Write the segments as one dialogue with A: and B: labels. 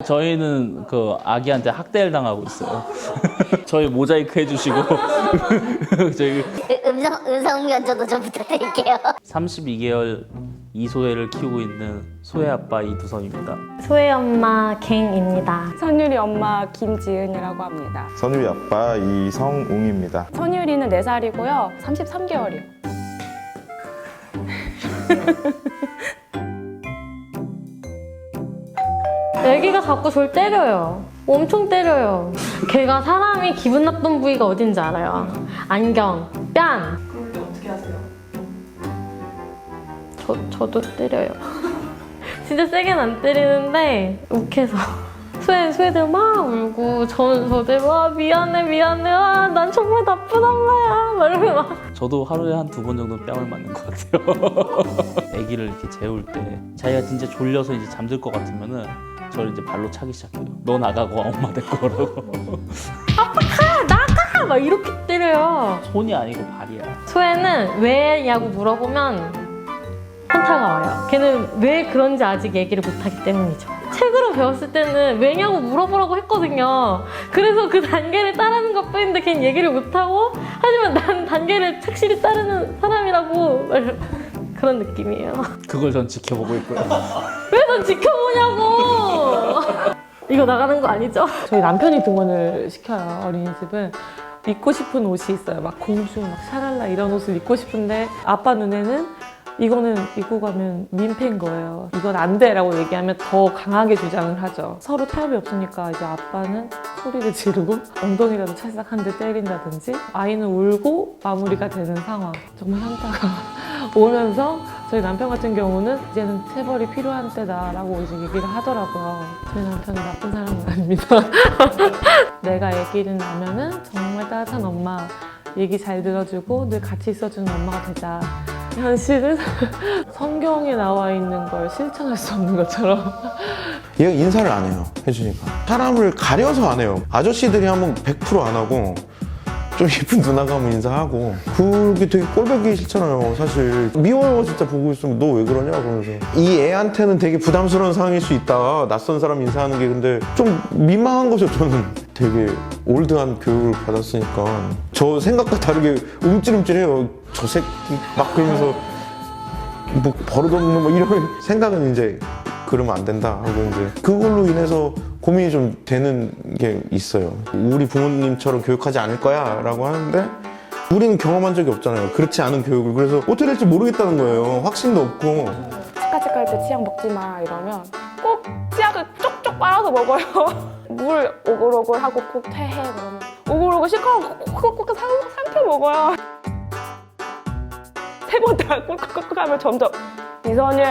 A: 저희는 그 아기한테 학대를 당하고 있어요. 저희 모자이크 해주시고 저희
B: 음성 면조도 좀 부탁드릴게요.
A: 32개월 이소혜를 키우고 있는 소혜 아빠 이두성입니다.
C: 소혜 엄마 갱입니다.
D: 선율이 엄마 김지은이라고 합니다.
E: 선율이 아빠 이성웅입니다.
D: 선율이는 4살이고요. 33개월이요.
C: 애기가 자꾸 저를 때려요. 엄청 때려요. 걔가 사람이 기분 나쁜 부위가 어딘지 알아요. 안경, 뺨.
F: 그럴 때 어떻게 하세요?
C: 저도 때려요. 진짜 세게는 안 때리는데 욱해서 소혜들 막 울고 저들 막 미안해 난 정말 나쁜 엄마야 막 이러면 막.
A: 저도 하루에 한 2번 정도 뺨을 맞는 것 같아요. 아기를 이렇게 재울 때 자기가 진짜 졸려서 이제 잠들 것 같으면은 저를 이제 발로 차기 시작해요. 너 나가고 엄마 데리고 오라고.
C: 아빠 가! 나가! 막 이렇게 때려요.
A: 손이 아니고 발이야.
C: 소혜는 왜냐고 물어보면 현타가 와요. 걔는 왜 그런지 아직 얘기를 못하기 때문이죠. 책으로 배웠을 때는 왜냐고 물어보라고 했거든요. 그래서 그 단계를 따르는 것 뿐인데 걔는 얘기를 못하고, 하지만 난 단계를 착실히 따르는 사람이라고 그런 느낌이에요.
A: 그걸 전 지켜보고 있고요.
C: 왜 난 지켜보냐고! 이거 나가는 거 아니죠?
F: 저희 남편이 등원을 시켜요. 어린이집은. 입고 싶은 옷이 있어요. 막 공주, 막 샤랄라 이런 옷을 입고 싶은데 아빠 눈에는 이거는 입고 가면 민폐인 거예요. 이건 안 돼라고 얘기하면 더 강하게 주장을 하죠. 서로 타협이 없으니까 이제 아빠는 소리를 지르고 엉덩이라도 찰싹 한 대 때린다든지, 아이는 울고 마무리가 되는 상황. 정말 현타가 오면서 저희 남편 같은 경우는 이제는 체벌이 필요한 때다라고 이제 얘기를 하더라고요. 저희 남편은 나쁜 사람은 아닙니다. 내가 아기를 낳으면은 정말 따뜻한 엄마, 얘기 잘 들어주고 늘 같이 있어주는 엄마가 되자. 현실은 성경에 나와 있는 걸 실천할 수 없는 것처럼.
E: 얘가 인사를 안 해요, 해주니까. 사람을 가려서 안 해요. 아저씨들이 하면 100% 안 하고, 좀 예쁜 누나가 하면 인사하고. 그게 되게 꼴보기 싫잖아요, 사실. 미워요, 진짜 보고 있으면. 너 왜 그러냐, 그러면서. 이 애한테는 되게 부담스러운 상황일 수 있다. 낯선 사람 인사하는 게. 근데 좀 민망한 거죠, 저는. 되게 올드한 교육을 받았으니까. 저 생각과 다르게 움찔움찔해요. 저 새끼 막 그러면서 뭐 버릇없는 뭐 이런 생각은 이제 그러면 안 된다 하고, 이제 그걸로 인해서 고민이 좀 되는 게 있어요. 우리 부모님처럼 교육하지 않을 거야 라고 하는데 우리는 경험한 적이 없잖아요, 그렇지 않은 교육을. 그래서 어떻게 될지 모르겠다는 거예요. 확신도 없고.
D: 치카치카 할 때 치약 먹지 마 이러면 꼭 치약을 쪽쪽 빨아서 먹어요. 물 오글오글 하고 꼭 퇴해 그러면 오글오글 실컷 콕콕콕 삼켜 먹어요. 3번 다 꿀꺽꿀꺽 하면 점점 이선율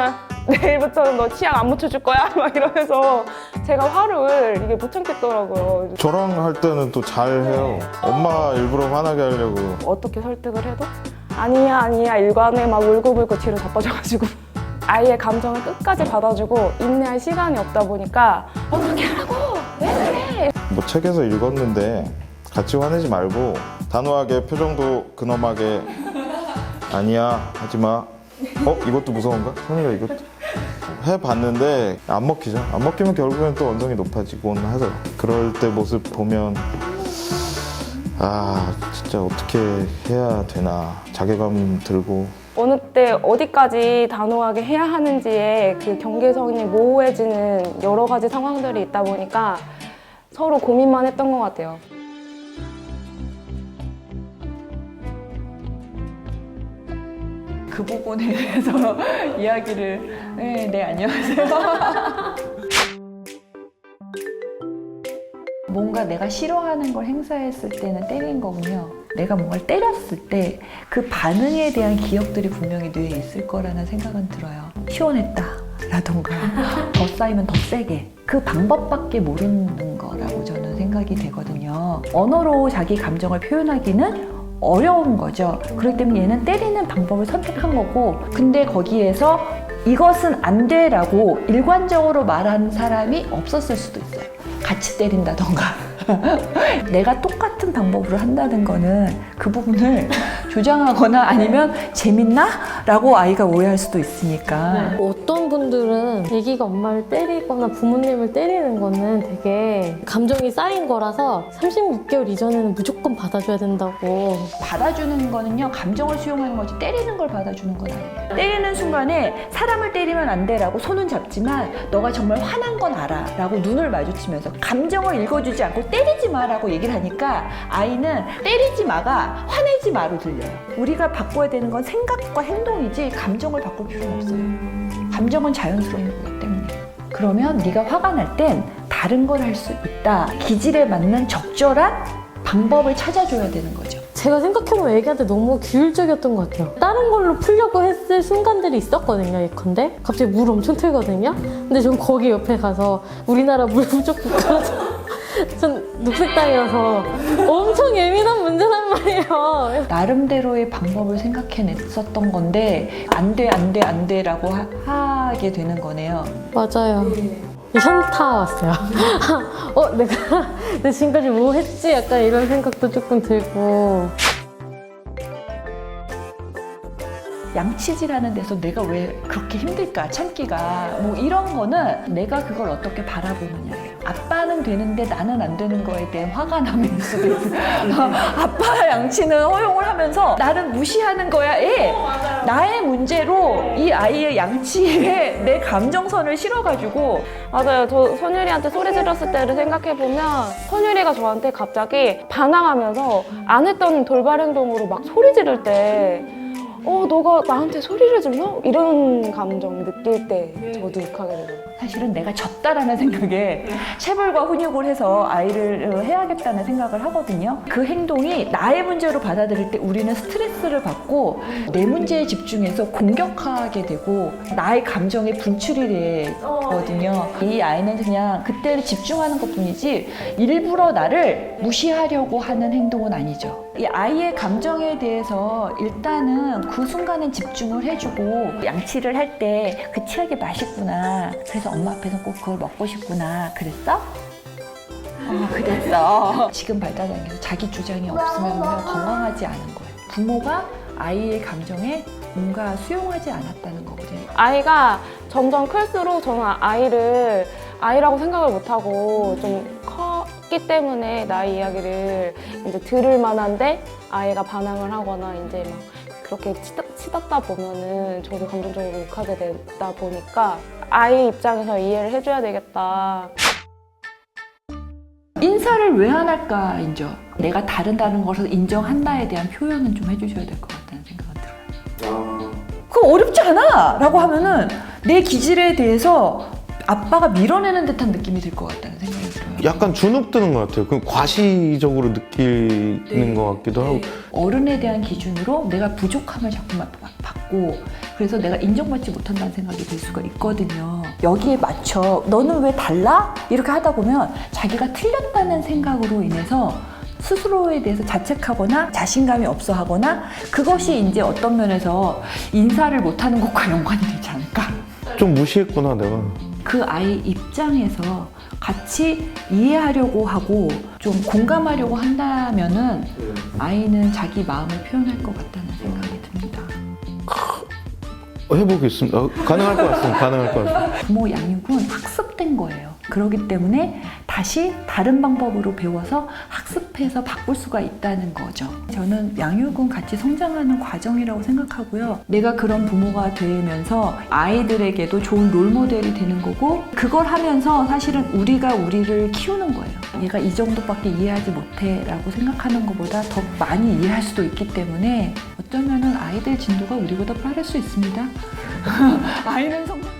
D: 내일부터는 너 치약 안 묻혀줄 거야 막 이러면서 제가 화를 이게 못 참겠더라고요.
E: 저랑 할 때는 또 잘해요. 엄마 일부러 화나게 하려고.
D: 어떻게 설득을 해도 아니야 일관에 막 울고불고 뒤로 자빠져가지고 아이의 감정을 끝까지 받아주고 인내할 시간이 없다 보니까 어떻게 하라고 왜 그래.
E: 뭐 책에서 읽었는데 같이 화내지 말고 단호하게, 표정도 근엄하게, 아니야 하지마, 이것도 무서운가? 선이가 이것도 해봤는데 안 먹히죠. 안 먹히면 결국엔 또 언성이 높아지곤 하죠. 그럴 때 모습 보면 진짜 어떻게 해야 되나 자괴감 들고.
D: 어느 때 어디까지 단호하게 해야 하는지에 그 경계선이 모호해지는 여러 가지 상황들이 있다 보니까 서로 고민만 했던 것 같아요.
F: 그 부분에 대해서 이야기를. 네, 안녕하세요.
G: 뭔가 내가 싫어하는 걸 행사했을 때는 때린 거군요. 내가 뭔가를 때렸을 때 그 반응에 대한 기억들이 분명히 뇌에 있을 거라는 생각은 들어요. 시원했다 라던가 더 쌓이면 더 세게, 그 방법밖에 모르는 거라고 저는 생각이 되거든요. 언어로 자기 감정을 표현하기는 어려운 거죠. 그렇기 때문에 얘는 때리는 방법을 선택한 거고, 근데 거기에서 이것은 안 돼라고 일관적으로 말하는 사람이 없었을 수도 있어요. 같이 때린다던가 내가 똑같은 방법으로 한다는 거는 그 부분을 조장하거나 아니면 재밌나? 라고 아이가 오해할 수도 있으니까.
C: 어떤 분들은 애기가 엄마를 때리거나 부모님을 때리는 거는 되게 감정이 쌓인 거라서 36개월 이전에는 무조건 받아줘야 된다고.
G: 받아주는 거는요, 감정을 수용하는 거지 때리는 걸 받아주는 건 아니에요. 때리는 순간에 사람을 때리면 안 돼라고 손은 잡지만 너가 정말 화난 건 알아 라고 눈을 마주치면서 감정을 읽어주지 않고 때리지 마라고 얘기를 하니까 아이는 때리지 마가 화내지 마로 들려요. 우리가 바꿔야 되는 건 생각과 행동이지 감정을 바꿀 필요는 없어요. 감정은 자연스러운 거기 때문에. 그러면 네가 화가 날 땐 다른 걸 할 수 있다. 기질에 맞는 적절한 방법을 찾아줘야 되는 거죠.
C: 제가 생각해보면 애기한테 너무 규율적이었던 것 같아요. 다른 걸로 풀려고 했을 순간들이 있었거든요, 예컨대. 갑자기 물 엄청 틀거든요? 근데 전 거기 옆에 가서 우리나라 물 부족 국가라서 전 녹색 땅이라서 엄청 예민한 문제란 말이에요.
G: 나름대로의 방법을 생각해냈었던 건데 안 돼 라고 하게 되는 거네요.
C: 맞아요. 현타 왔어요. 내가 지금까지 뭐 했지? 약간 이런 생각도 조금 들고.
G: 양치질하는 데서 내가 왜 그렇게 힘들까 참기가 뭐 이런 거는 내가 그걸 어떻게 바라보느냐예요. 아빠는 되는데 나는 안 되는 거에 대한 화가 남을 수도 있어요. 아빠 양치는 허용을 하면서 나를 무시하는 거야. 나의 문제로 이 아이의 양치에 내 감정선을 실어가지고.
D: 맞아요. 저 선율이한테 소리 질렀을 때를 생각해보면 선율이가 저한테 갑자기 반항하면서 안 했던 돌발 행동으로 막 소리 지를 때 너가 나한테 소리를 질러? 이런 감정 느낄 때 저도 욱하게 되더라고요.
G: 사실은 내가 졌다라는 생각에 체벌과 훈육을 해서 아이를 해야겠다는 생각을 하거든요. 그 행동이 나의 문제로 받아들일 때 우리는 스트레스를 받고 내 문제에 집중해서 공격하게 되고 나의 감정에 분출이 되거든요. 이 아이는 그냥 그때를 집중하는 것뿐이지 일부러 나를 무시하려고 하는 행동은 아니죠. 이 아이의 감정에 대해서 일단은 그 순간엔 집중을 해주고 양치를 할 때 그 치약이 맛있구나. 그래서 엄마 앞에서 꼭 그걸 먹고 싶구나. 그랬어? 그랬어. 지금 발달장애에서 자기 주장이 없으면 건강하지 않은 거예요. 부모가 아이의 감정에 뭔가 수용하지 않았다는 거거든요.
D: 아이가 점점 클수록 저는 아이를 아이라고 생각을 못하고 좀 컸기 때문에 나의 이야기를 이제 들을 만한데 아이가 반항을 하거나 이제 막 그렇게 치닫다 보면은 저도 감정적으로 욱하게 되다 보니까 아이 입장에서 이해를 해줘야 되겠다.
G: 인사를 왜 안 할까이죠. 내가 다른다는 것을 인정한다에 대한 표현은 좀 해주셔야 될 것 같다는 생각은 들어요. 그거 어렵지 않아! 라고 하면은 내 기질에 대해서 아빠가 밀어내는 듯한 느낌이 들 것 같다는 생각이 들어요.
E: 약간 주눅 드는 것 같아요. 그 과시적으로 느끼는 것 같기도 하고.
G: 어른에 대한 기준으로 내가 부족함을 자꾸만 받고 그래서 내가 인정받지 못한다는 생각이 들 수가 있거든요. 여기에 맞춰 너는 왜 달라? 이렇게 하다 보면 자기가 틀렸다는 생각으로 인해서 스스로에 대해서 자책하거나 자신감이 없어 하거나 그것이 이제 어떤 면에서 인사를 못하는 것과 연관이 되지 않을까.
E: 좀 무시했구나 내가.
G: 그 아이 입장에서 같이 이해하려고 하고 좀 공감하려고 한다면은 아이는 자기 마음을 표현할 것 같다는 생각이 듭니다.
E: 해보겠습니다. 가능할 것 같습니다. 가능할 것 같습니다.
G: 부모 양육은 학습된 거예요. 그렇기 때문에 다시 다른 방법으로 배워서 학습해서 바꿀 수가 있다는 거죠. 저는 양육은 같이 성장하는 과정이라고 생각하고요. 내가 그런 부모가 되면서 아이들에게도 좋은 롤모델이 되는 거고 그걸 하면서 사실은 우리가 우리를 키우는 거예요. 얘가 이 정도밖에 이해하지 못해 라고 생각하는 것보다 더 많이 이해할 수도 있기 때문에 어쩌면은 아이들 진도가 우리보다 빠를 수 있습니다. 아이는 성장